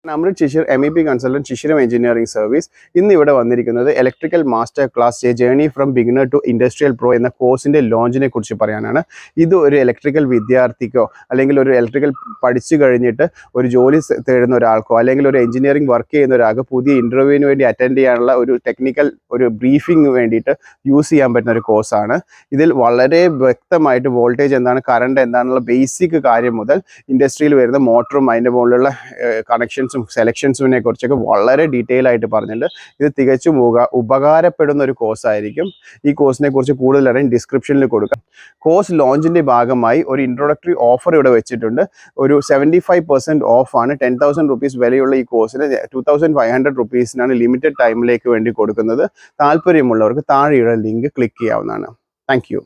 Amrit Chishir, MEP Consultant, Chishiram Engineering Service. ഇന്ന് ഇവിടെ വന്നിരിക്കുന്നത് electrical master class journey from beginner to industrial pro എന്ന കോഴ്സിൻ്റെ ലോഞ്ചിനെ കുറിച്ച് പറയാനാണ്. ഇത് ഒരു ഇലക്ട്രിക്കൽ വിദ്യാർത്ഥിക്കോ അല്ലെങ്കിൽ ഒരു ഇലക്ട്രിക്കൽ പഠിച്ചു കഴിഞ്ഞിട്ട് ഒരു ജോലി തേടുന്ന ഒരാൾക്കോ അല്ലെങ്കിൽ ഒരു എഞ്ചിനീയറിംഗ് വർക്ക് ചെയ്യുന്ന ഒരാൾക്ക് പുതിയ ഇൻ്റർവ്യൂവിന് വേണ്ടി അറ്റൻഡ് ചെയ്യാനുള്ള ഒരു ടെക്നിക്കൽ ഒരു ബ്രീഫിംഗ് വേണ്ടിയിട്ട് യൂസ് ചെയ്യാൻ പറ്റുന്ന ഒരു കോഴ്സാണ്. ഇതിൽ വളരെ വ്യക്തമായിട്ട് വോൾട്ടേജ് എന്താണ്, കറണ്ട് എന്താണെന്നുള്ള ബേസിക് കാര്യം മുതൽ ഇൻഡസ്ട്രിയിൽ വരുന്ന മോട്ടറും അതിൻ്റെ മുകളിലുള്ള കണക്ഷൻസും സെലക്ഷൻസിനെ കുറിച്ചൊക്കെ വളരെ ഡീറ്റെയിൽ ആയിട്ട് പറഞ്ഞിട്ടുണ്ട്. ഇത് തികച്ചും ഉപകാരപ്പെടുന്ന ഒരു കോഴ്സായിരിക്കും. ഈ കോഴ്സിനെ കുറിച്ച് കൂടുതൽ അറിയാൻ ഡിസ്ക്രിപ്ഷനിൽ കൊടുക്കാം. കോഴ്സ് ലോഞ്ചിൻ്റെ ഭാഗമായി ഒരു ഇൻട്രൊഡക്ടറി ഓഫർ ഇവിടെ വെച്ചിട്ടുണ്ട്. ഒരു 75% ഓഫാണ്. 10,000 rupees വിലയുള്ള ഈ കോഴ്സിന് 2,500 rupeesനാണ് ലിമിറ്റഡ് ടൈമിലേക്ക് വേണ്ടി കൊടുക്കുന്നത്. താല്പര്യമുള്ളവർക്ക് താഴെയുള്ള ലിങ്ക് ക്ലിക്ക് ചെയ്യാവുന്നതാണ്. Thank you.